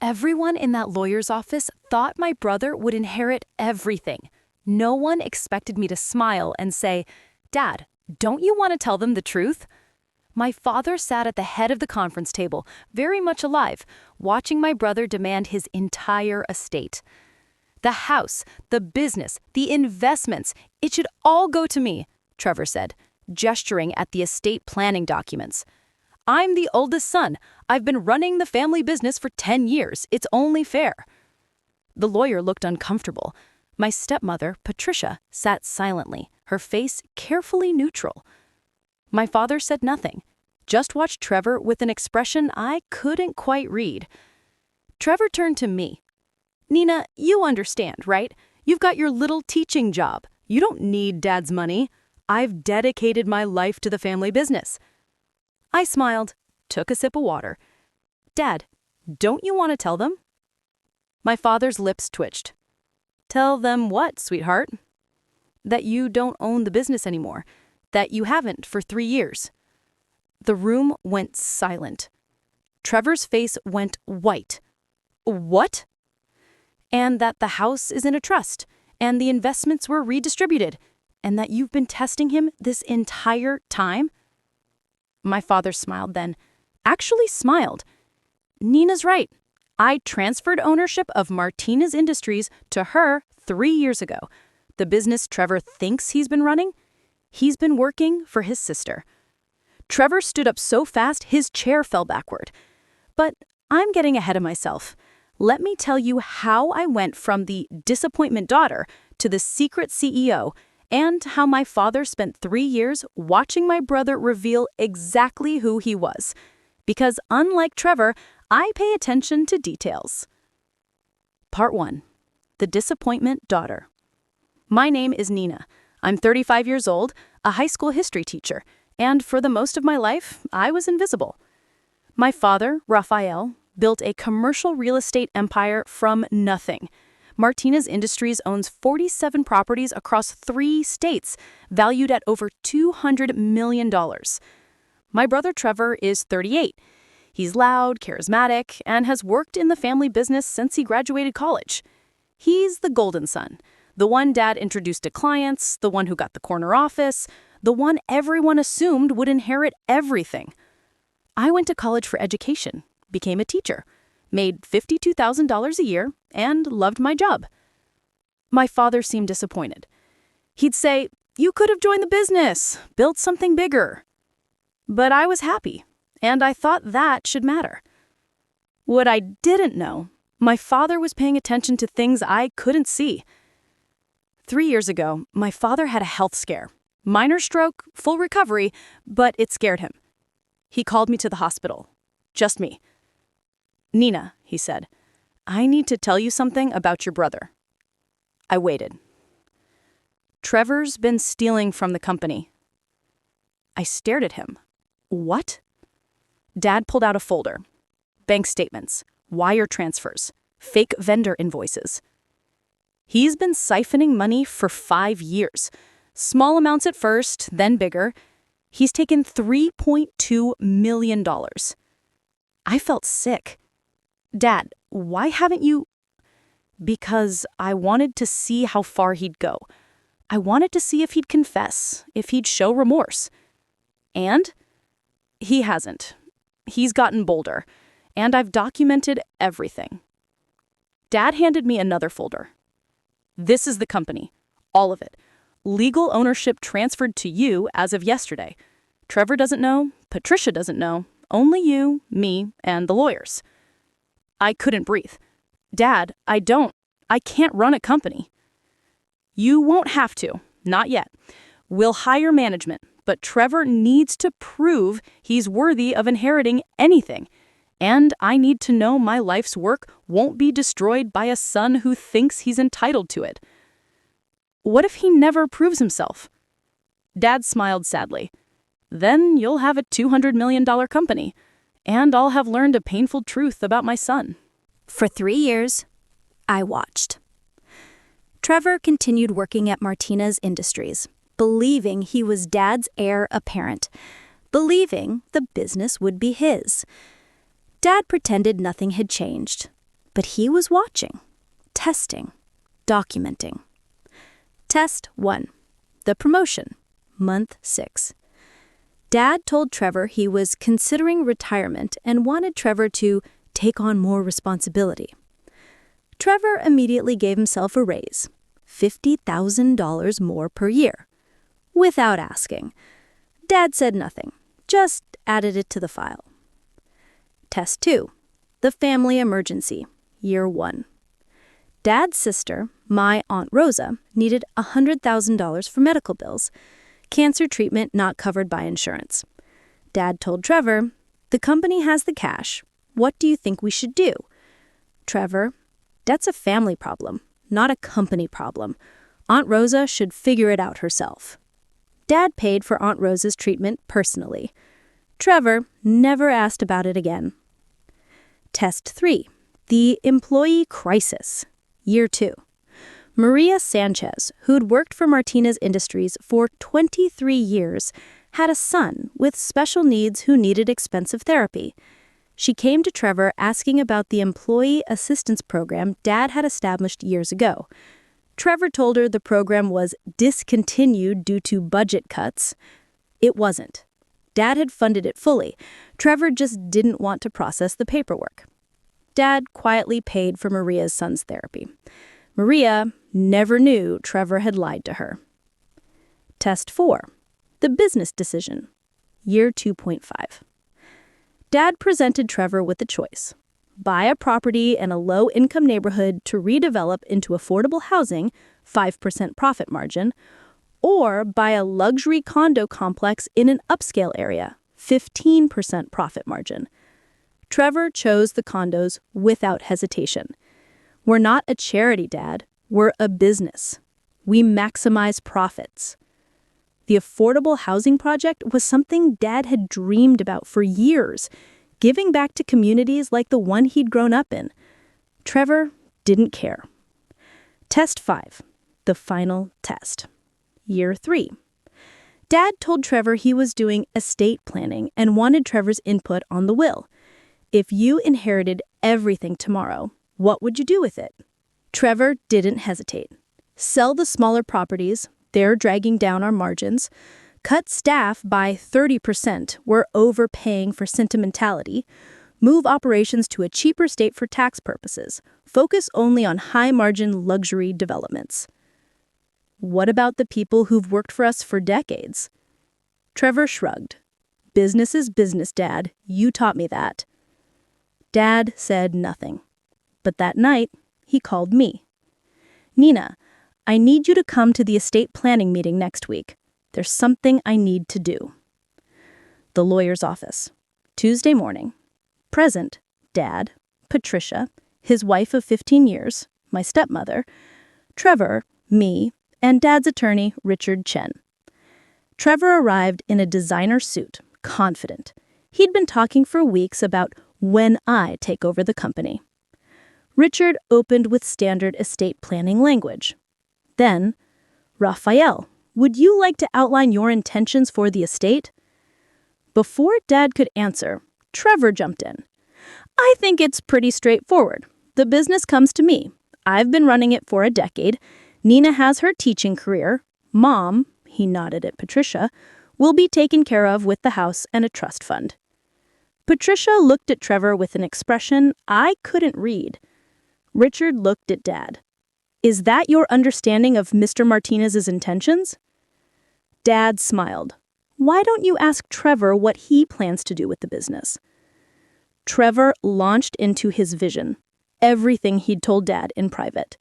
Everyone in that lawyer's office thought my brother would inherit everything. No one expected me to smile and say, "Dad, don't you want to tell them the truth?" My father sat at the head of the conference table, very much alive, watching my brother demand his entire estate. "The house, the business, the investments, it should all go to me," Trevor said, gesturing at the estate planning documents. "I'm the oldest son. I've been running the family business for 10 years. It's only fair." The lawyer looked uncomfortable. My stepmother, Patricia, sat silently, her face carefully neutral. My father said nothing, just watched Trevor with an expression I couldn't quite read. Trevor turned to me. "Nina, you understand, right? You've got your little teaching job. You don't need Dad's money. I've dedicated my life to the family business." I smiled, took a sip of water. "Dad, don't you want to tell them?" My father's lips twitched. "Tell them what, sweetheart?" "That you don't own the business anymore. That you haven't for 3 years." The room went silent. Trevor's face went white. "What?" "And that the house is in a trust, and the investments were redistributed, and that you've been testing him this entire time?" My father smiled then. Actually smiled. "Nina's right. I transferred ownership of Martinez Industries to her 3 years ago. The business Trevor thinks he's been running, he's been working for his sister." Trevor stood up so fast his chair fell backward. But I'm getting ahead of myself. Let me tell you how I went from the disappointment daughter to the secret CEO, and how my father spent 3 years watching my brother reveal exactly who he was. Because unlike Trevor, I pay attention to details. Part 1. The Disappointment Daughter. My name is Nina. I'm 35 years old, a high school history teacher, and for the most of my life, I was invisible. My father, Raphael, built a commercial real estate empire from nothing. Martinez Industries owns 47 properties across 3 states, valued at over $200 million. My brother Trevor is 38. He's loud, charismatic, and has worked in the family business since he graduated college. He's the golden son, the one Dad introduced to clients, the one who got the corner office, the one everyone assumed would inherit everything. I went to college for education, became a teacher, made $52,000 a year, and loved my job. My father seemed disappointed. He'd say, "You could have joined the business, built something bigger." But I was happy, and I thought that should matter. What I didn't know, my father was paying attention to things I couldn't see. 3 years ago, my father had a health scare. Minor stroke, full recovery, but it scared him. He called me to the hospital. Just me. "Nina," he said, "I need to tell you something about your brother." I waited. "Trevor's been stealing from the company." I stared at him. "What?" Dad pulled out a folder. Bank statements, wire transfers, fake vendor invoices. "He's been siphoning money for 5 years. Small amounts at first, then bigger. He's taken $3.2 million. I felt sick. "Dad, why haven't you—" "Because I wanted to see how far he'd go. I wanted to see if he'd confess, if he'd show remorse." "And?" "He hasn't. He's gotten bolder, and I've documented everything." Dad handed me another folder. "This is the company, all of it. Legal ownership transferred to you as of yesterday. Trevor doesn't know, Patricia doesn't know, only you, me, and the lawyers." I couldn't breathe. "Dad, I can't run a company." "You won't have to, not yet. We'll hire management, but Trevor needs to prove he's worthy of inheriting anything. And I need to know my life's work won't be destroyed by a son who thinks he's entitled to it." "What if he never proves himself?" Dad smiled sadly. "Then you'll have a $200 million company, and I'll have learned a painful truth about my son." For 3 years, I watched. Trevor continued working at Martinez Industries, believing he was Dad's heir apparent, believing the business would be his. Dad pretended nothing had changed, But he was watching, testing, documenting. Test 1. The promotion. Month 6. Dad told Trevor he was considering retirement and wanted Trevor to take on more responsibility. Trevor immediately gave himself a raise, $50,000 more per year, without asking. Dad said nothing, just added it to the file. Test 2. The family emergency, year 1. Dad's sister, my Aunt Rosa, needed $100,000 for medical bills, cancer treatment not covered by insurance. Dad told Trevor, "The company has the cash. What do you think we should do?" Trevor, "That's a family problem, not a company problem. Aunt Rosa should figure it out herself." Dad paid for Aunt Rosa's treatment personally. Trevor never asked about it again. Test 3. The employee crisis, year 2. Maria Sanchez, who'd worked for Martinez Industries for 23 years, had a son with special needs who needed expensive therapy. She came to Trevor asking about the employee assistance program Dad had established years ago. Trevor told her the program was discontinued due to budget cuts. It wasn't. Dad had funded it fully. Trevor just didn't want to process the paperwork. Dad quietly paid for Maria's son's therapy. Maria never knew Trevor had lied to her. Test 4. The business decision, year 2.5. Dad presented Trevor with a choice: buy a property in a low-income neighborhood to redevelop into affordable housing, 5% profit margin, or buy a luxury condo complex in an upscale area, 15% profit margin. Trevor chose the condos without hesitation. "We're not a charity, Dad. We're a business. We maximize profits." The affordable housing project was something Dad had dreamed about for years, giving back to communities like the one he'd grown up in. Trevor didn't care. Test 5. The final test. Year 3. Dad told Trevor he was doing estate planning and wanted Trevor's input on the will. "If you inherited everything tomorrow, what would you do with it?" Trevor didn't hesitate. "Sell the smaller properties, they're dragging down our margins. Cut staff by 30%, we're overpaying for sentimentality. Move operations to a cheaper state for tax purposes. Focus only on high-margin luxury developments." "What about the people who've worked for us for decades?" Trevor shrugged. "Business is business, Dad. You taught me that." Dad said nothing. But that night, he called me. "Nina, I need you to come to the estate planning meeting next week. There's something I need to do." The lawyer's office. Tuesday morning. Present, Dad, Patricia, his wife of 15 years, my stepmother, Trevor, me, and Dad's attorney, Richard Chen. Trevor arrived in a designer suit, confident. He'd been talking for weeks about when I take over the company. Richard opened with standard estate planning language. Then, "Raphael, would you like to outline your intentions for the estate?" Before Dad could answer, Trevor jumped in. "I think it's pretty straightforward. The business comes to me. I've been running it for a decade. Nina has her teaching career. Mom," he nodded at Patricia, "will be taken care of with the house and a trust fund." Patricia looked at Trevor with an expression I couldn't read. Richard looked at Dad. "Is that your understanding of Mr. Martinez's intentions?" Dad smiled. "Why don't you ask Trevor what he plans to do with the business?" Trevor launched into his vision, everything he'd told Dad in private.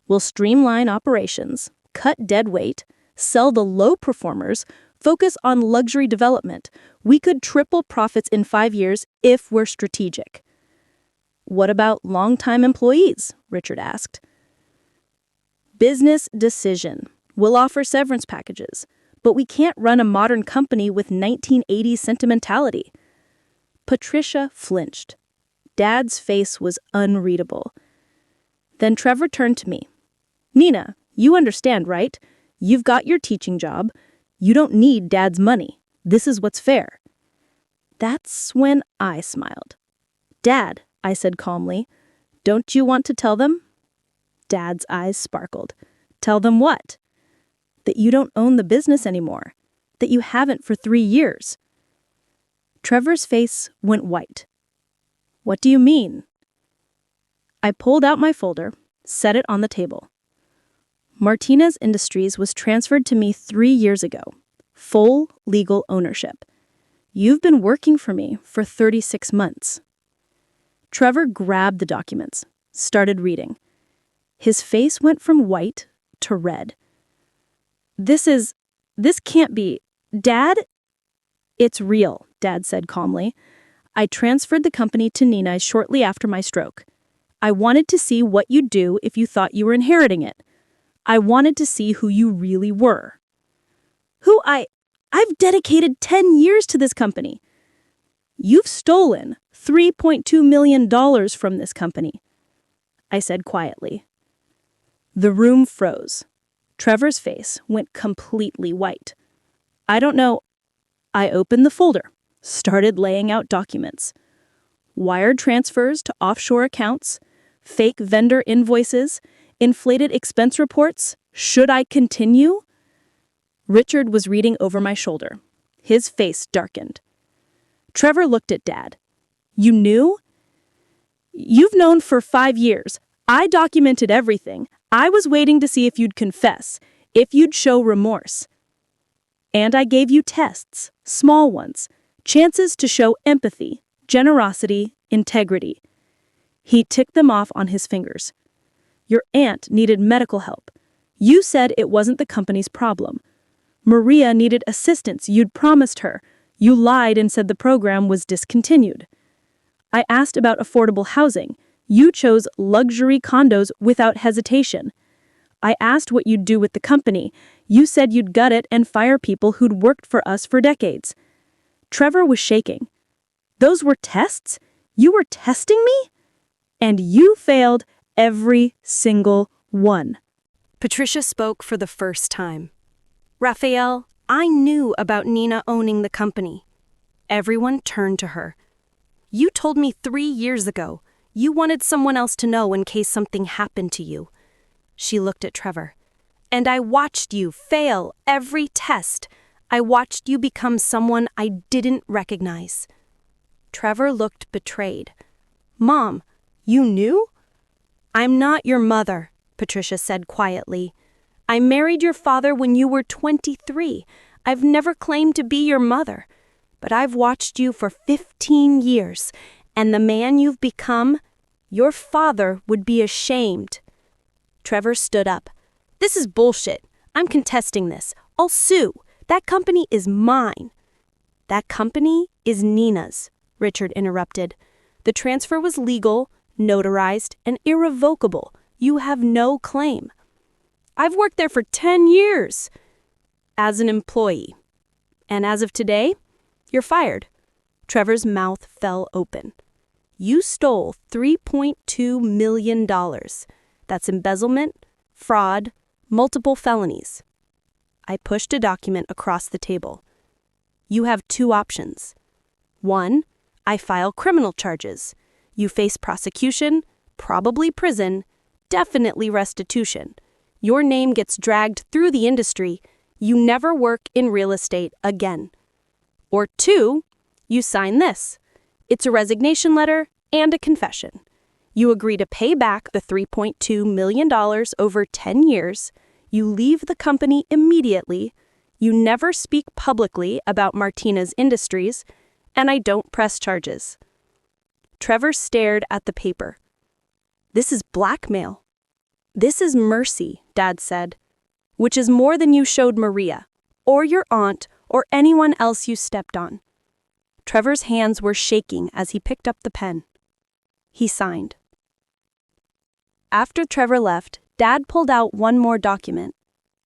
"We'll streamline operations, cut dead weight, sell the low performers, focus on luxury development. We could triple profits in 5 years if we're strategic." "What about long-time employees?" Richard asked. "Business decision. We'll offer severance packages, but we can't run a modern company with 1980s sentimentality." Patricia flinched. Dad's face was unreadable. Then Trevor turned to me. "Nina, you understand, right? You've got your teaching job. You don't need Dad's money. This is what's fair." That's when I smiled. "Dad," I said calmly, Don't you want to tell them? Dad's eyes sparkled. Tell them what? That you don't own the business anymore. That you haven't for 3 years. Trevor's face went white. What do you mean? I pulled out my folder, set it on the table. Martinez Industries was transferred to me 3 years ago. Full legal ownership. You've been working for me for 36 months. Trevor grabbed the documents, started reading. His face went from white to red. This can't be. Dad? It's real, Dad said calmly. I transferred the company to Nina shortly after my stroke. I wanted to see what you'd do if you thought you were inheriting it. I wanted to see who you really were. I've dedicated 10 years to this company. You've stolen $3.2 million from this company, I said quietly. The room froze. Trevor's face went completely white. I don't know. I opened the folder, started laying out documents. Wire transfers to offshore accounts, fake vendor invoices, inflated expense reports. Should I continue? Richard was reading over my shoulder. His face darkened. Trevor looked at Dad. You knew? You've known for 5 years. I documented everything. I was waiting to see if you'd confess, if you'd show remorse. And I gave you tests, small ones, chances to show empathy, generosity, integrity. He ticked them off on his fingers. Your aunt needed medical help. You said it wasn't the company's problem. Maria needed assistance you'd promised her. You lied and said the program was discontinued. I asked about affordable housing. You chose luxury condos without hesitation. I asked what you'd do with the company. You said you'd gut it and fire people who'd worked for us for decades. Trevor was shaking. Those were tests? You were testing me? And you failed every single one. Patricia spoke for the first time. Raphael, I knew about Nina owning the company. Everyone turned to her. You told me 3 years ago you wanted someone else to know in case something happened to you. She looked at Trevor. And I watched you fail every test. I watched you become someone I didn't recognize. Trevor looked betrayed. Mom, you knew? I'm not your mother, Patricia said quietly. I married your father when you were 23. I've never claimed to be your mother. But I've watched you for 15 years, and the man you've become, your father would be ashamed. Trevor stood up. This is bullshit. I'm contesting this. I'll sue. That company is mine. That company is Nina's, Richard interrupted. The transfer was legal, notarized, and irrevocable. You have no claim. I've worked there for 10 years as an employee. And as of today, you're fired. Trevor's mouth fell open. You stole $3.2 million. That's embezzlement, fraud, multiple felonies. I pushed a document across the table. You have 2 options. 1, I file criminal charges. You face prosecution, probably prison, definitely restitution. Your name gets dragged through the industry. You never work in real estate again. Or 2, you sign this. It's a resignation letter and a confession. You agree to pay back the $3.2 million over 10 years. You leave the company immediately. You never speak publicly about Martinez Industries, and I don't press charges. Trevor stared at the paper. This is blackmail. This is mercy, Dad said, which is more than you showed Maria, or your aunt, or anyone else you stepped on. Trevor's hands were shaking as he picked up the pen. He signed. After Trevor left, Dad pulled out one more document.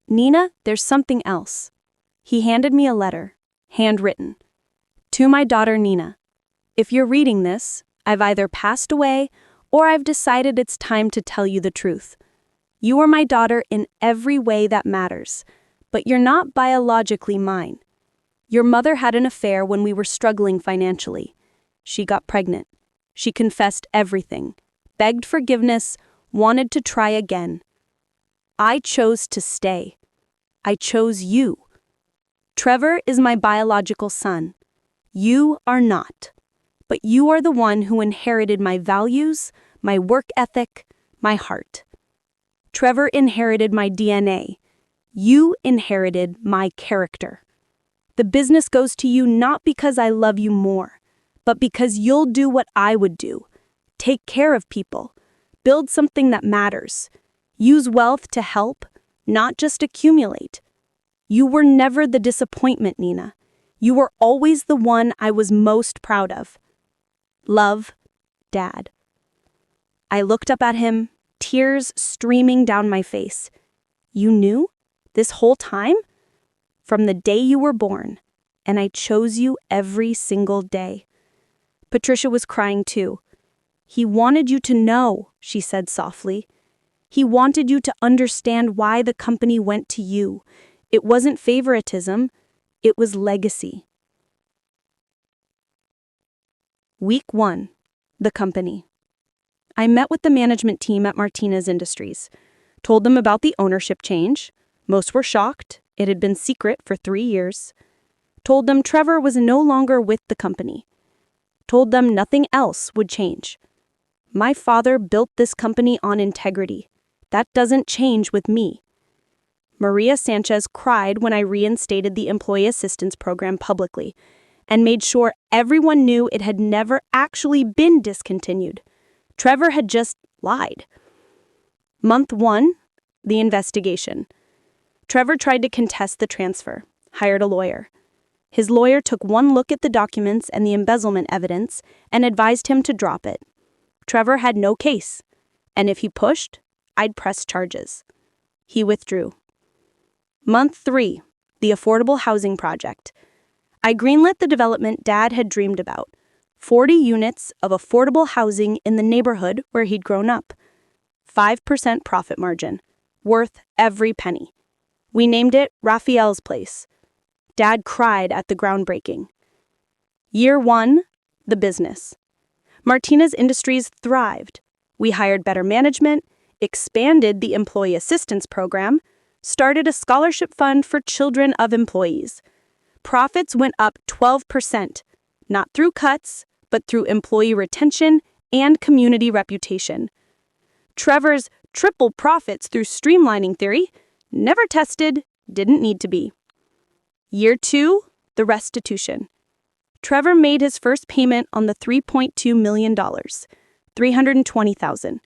Nina, there's something else. He handed me a letter, handwritten. To my daughter Nina. If you're reading this, I've either passed away or I've decided it's time to tell you the truth. You are my daughter in every way that matters, but you're not biologically mine. Your mother had an affair when we were struggling financially. She got pregnant. She confessed everything. begged forgiveness, wanted to try again. I chose to stay. I chose you. Trevor is my biological son. You are not. But you are the one who inherited my values, my work ethic, my heart. Trevor inherited my DNA. You inherited my character. The business goes to you not because I love you more, but because you'll do what I would do. Take care of people. Build something that matters. Use wealth to help, not just accumulate. You were never the disappointment, Nina. You were always the one I was most proud of. Love, Dad. I looked up at him, tears streaming down my face. You knew? This whole time? From the day you were born, and I chose you every single day. Patricia was crying too. He wanted you to know, she said softly. He wanted you to understand why the company went to you. It wasn't favoritism, it was legacy. Week 1. The company. I met with the management team at Martinez Industries, told them about the ownership change. Most were shocked. It had been secret for 3 years. Told them Trevor was no longer with the company. Told them nothing else would change. My father built this company on integrity. That doesn't change with me. Maria Sanchez cried when I reinstated the Employee Assistance Program publicly and made sure everyone knew it had never actually been discontinued. Trevor had just lied. Month 1, the investigation. Trevor tried to contest the transfer, hired a lawyer. His lawyer took one look at the documents and the embezzlement evidence and advised him to drop it. Trevor had no case, and if he pushed, I'd press charges. He withdrew. Month 3, the affordable housing project. I greenlit the development Dad had dreamed about, 40 units of affordable housing in the neighborhood where he'd grown up. 5% profit margin, worth every penny. We named it Raphael's Place. Dad cried at the groundbreaking. Year 1, the business. Martinez Industries thrived. We hired better management, expanded the Employee Assistance Program, started a scholarship fund for children of employees. Profits went up 12%, not through cuts, but through employee retention and community reputation. Trevor's triple profits through streamlining theory, never tested, didn't need to be. Year 2, the restitution. Trevor made his first payment on the $3.2 million, $320,000.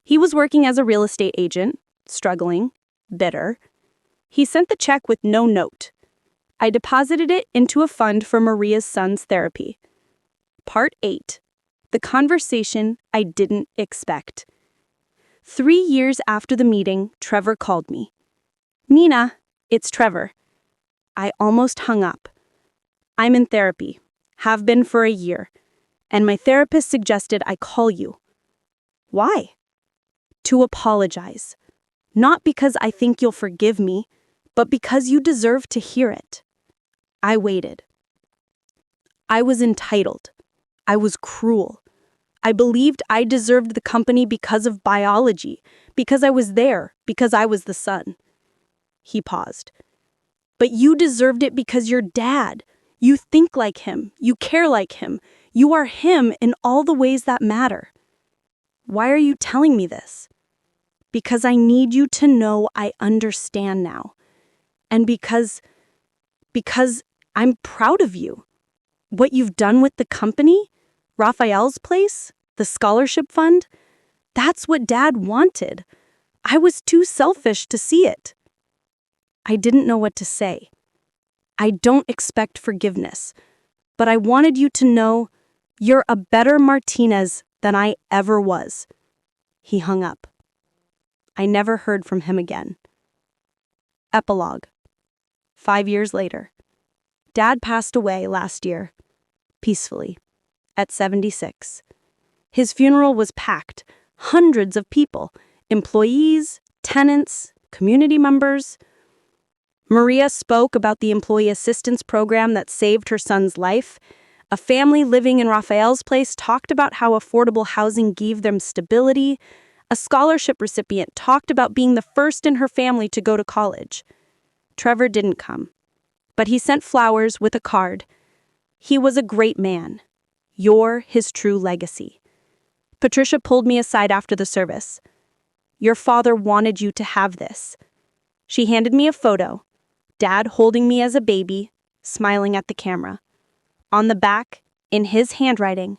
He was working as a real estate agent, struggling, bitter. He sent the check with no note. I deposited it into a fund for Maria's son's therapy. Part 8. The conversation I didn't expect. 3 years after the meeting, Trevor called me. Nina, it's Trevor. I almost hung up. I'm in therapy, have been for a year, and my therapist suggested I call you. Why? To apologize. Not because I think you'll forgive me, but because you deserve to hear it. I waited. I was entitled. I was cruel. I believed I deserved the company because of biology, because I was there, because I was the son. He paused. But you deserved it because you're Dad. You think like him. You care like him. You are him in all the ways that matter. Why are you telling me this? Because I need you to know I understand now. And because I'm proud of you. What you've done with the company, Raphael's Place, the scholarship fund, that's what Dad wanted. I was too selfish to see it. I didn't know what to say. I don't expect forgiveness, but I wanted you to know you're a better Martinez than I ever was. He hung up. I never heard from him again. Epilogue. 5 years later. Dad passed away last year, peacefully, at 76. His funeral was packed, hundreds of people, employees, tenants, community members. Maria spoke about the employee assistance program that saved her son's life, A family living in Raphael's place talked about how affordable housing gave them stability. A scholarship recipient talked about being the first in her family to go to college. Trevor didn't come, but he sent flowers with a card. He was a great man. You're his true legacy. Patricia pulled me aside after the service. Your father wanted you to have this. She handed me a photo, Dad holding me as a baby, smiling at the camera. On the back, in his handwriting,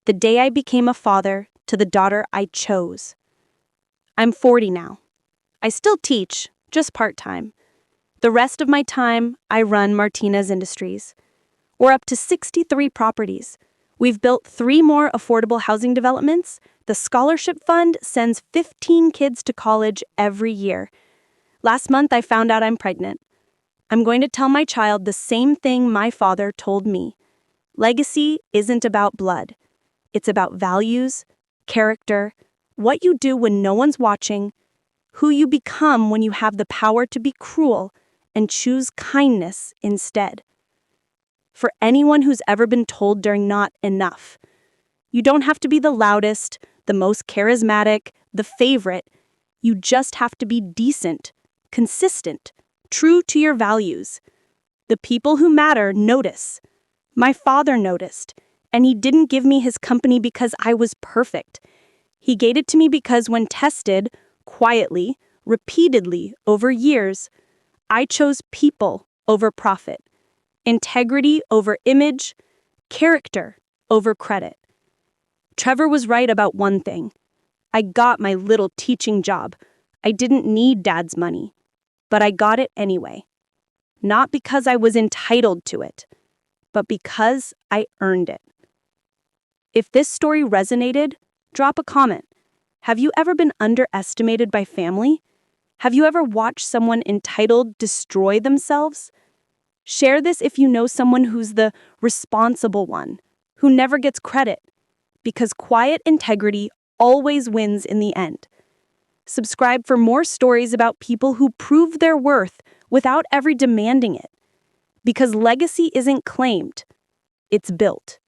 the day I became a father to the daughter I chose. I'm 40 now. I still teach, just part-time. The rest of my time, I run Martinez Industries. We're up to 63 properties. We've built 3 more affordable housing developments. The scholarship fund sends 15 kids to college every year. Last month, I found out I'm pregnant. I'm going to tell my child the same thing my father told me. Legacy isn't about blood. It's about values, character, what you do when no one's watching, who you become when you have the power to be cruel and choose kindness instead. For anyone who's ever been told they're not enough, you don't have to be the loudest, the most charismatic, the favorite. You just have to be decent, consistent, true to your values. The people who matter notice. My father noticed, and he didn't give me his company because I was perfect. He gave it to me because when tested, quietly, repeatedly, over years, I chose people over profit, integrity over image, character over credit. Trevor was right about one thing. I got my little teaching job. I didn't need Dad's money, but I got it anyway. Not because I was entitled to it, but because I earned it. If this story resonated, drop a comment. Have you ever been underestimated by family? Have you ever watched someone entitled destroy themselves? Share this if you know someone who's the responsible one, who never gets credit, because quiet integrity always wins in the end. Subscribe for more stories about people who prove their worth without ever demanding it. Because legacy isn't claimed, it's built.